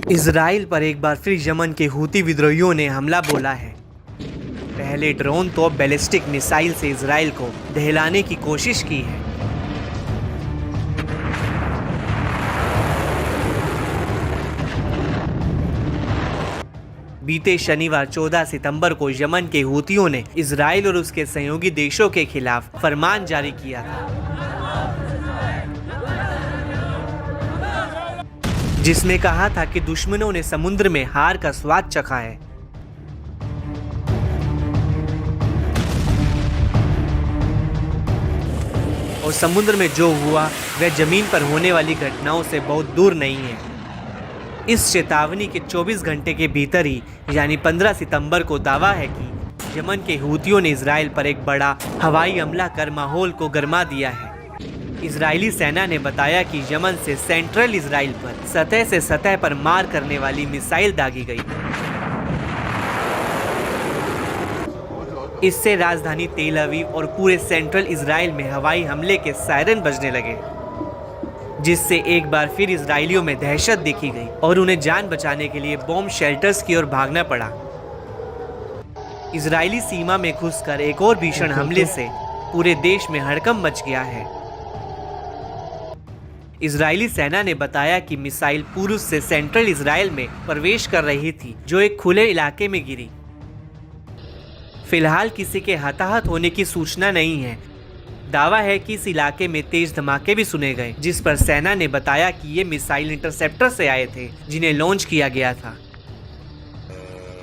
Israel पर एक बार फिर यमन के हूती विद्रोहियों ने हमला बोला है। पहले ड्रोन तो बैलिस्टिक मिसाइल से इजराइल को दहलाने की कोशिश की है। बीते शनिवार 14 सितंबर को यमन के हूतियों ने इजराइल और उसके सहयोगी देशों के खिलाफ फरमान जारी किया था, जिसमें कहा था कि दुश्मनों ने समुद्र में हार का स्वाद चखा है। और समुद्र में जो हुआ वह जमीन पर होने वाली घटनाओं से बहुत दूर नहीं है। इस चेतावनी के 24 घंटे के भीतर ही यानी 15 सितंबर को दावा है कि यमन के हूतियों ने इजराइल पर एक बड़ा हवाई हमला कर माहौल को गर्मा दिया है। इजरायली सेना ने बताया कि यमन से सेंट्रल इजराइल पर सतह से सतह पर मार करने वाली मिसाइल दागी गई। इससे राजधानी तेल अवीव और पूरे सेंट्रल इजराइल में हवाई हमले के सायरन बजने लगे, जिससे एक बार फिर इजरायलियों में दहशत देखी गई और उन्हें जान बचाने के लिए बॉम्ब शेल्टर्स की ओर भागना पड़ा। इजरायली सीमा में घुसकर एक और भीषण हमले से पूरे देश में हड़कंप मच गया है। इजरायली सेना ने बताया कि मिसाइल पूर्व से सेंट्रल इजराइल में प्रवेश कर रही थी, जो एक खुले इलाके में गिरी। फिलहाल किसी के हताहत होने की सूचना नहीं है। दावा है कि इस इलाके में तेज धमाके भी सुने गए, जिस पर सेना ने बताया कि ये मिसाइल इंटरसेप्टर से आए थे, जिन्हें लॉन्च किया गया था।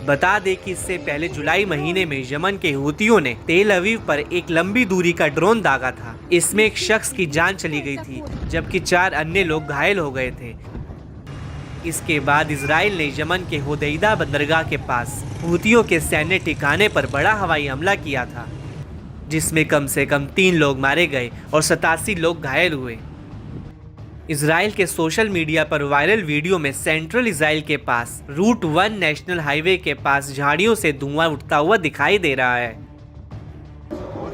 बता दें कि इससे पहले जुलाई महीने में यमन के हूतियों ने तेल अवीव पर एक लंबी दूरी का ड्रोन दागा था। इसमें एक शख्स की जान चली गई थी, जबकि 4 अन्य लोग घायल हो गए थे। इसके बाद इजराइल ने यमन के होदैदा बंदरगाह के पास हूतियों के सैन्य ठिकाने पर बड़ा हवाई हमला किया था, जिसमें कम से कम 3 लोग मारे गए और 87 लोग घायल हुए। इजराइल के सोशल मीडिया पर वायरल वीडियो में सेंट्रल इजराइल के पास रूट 1 नेशनल हाईवे के पास झाड़ियों से धुआं उठता हुआ दिखाई दे रहा है,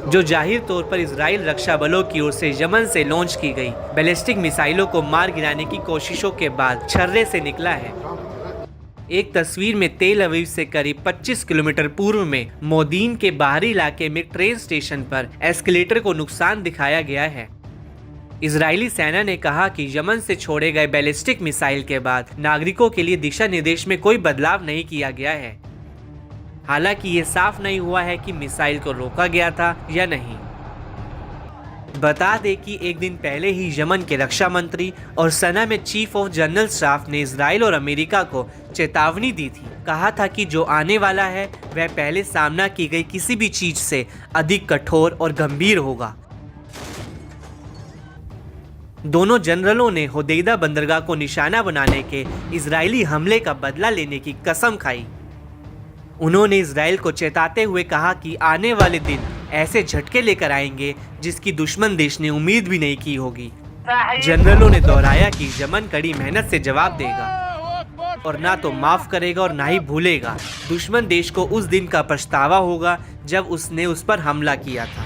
जो जाहिर तौर पर इजराइल रक्षा बलों की ओर से यमन से लॉन्च की गई बैलिस्टिक मिसाइलों को मार गिराने की कोशिशों के बाद छर्रे से निकला है। एक तस्वीर में तेल अवीव से करीब 25 किलोमीटर पूर्व में मोदीन के बाहरी इलाके में ट्रेन स्टेशन पर एस्केलेटर को नुकसान दिखाया गया है। इजरायली सेना ने कहा कि यमन से छोड़े गए बैलिस्टिक मिसाइल के बाद नागरिकों के लिए दिशा निर्देश में कोई बदलाव नहीं किया गया है। हालांकि ये साफ नहीं हुआ है कि मिसाइल को रोका गया था या नहीं। बता दें कि एक दिन पहले ही यमन के रक्षा मंत्री और सेना में चीफ ऑफ जनरल स्टाफ ने इजराइल और अमेरिका को चेतावनी दी थी। कहा था कि जो आने वाला है वह पहले सामना की गई किसी भी चीज से अधिक कठोर और गंभीर होगा। दोनों जनरलों ने होदैदा बंदरगाह को निशाना बनाने के इजरायली हमले का बदला लेने की कसम खाई। उन्होंने इजराइल को चेताते हुए कहा कि आने वाले दिन ऐसे झटके लेकर आएंगे जिसकी दुश्मन देश ने उम्मीद भी नहीं की होगी। जनरलों ने दोहराया कि यमन कड़ी मेहनत से जवाब देगा और ना तो माफ करेगा और ना ही भूलेगा। दुश्मन देश को उस दिन का पछतावा होगा जब उसने उस पर हमला किया था।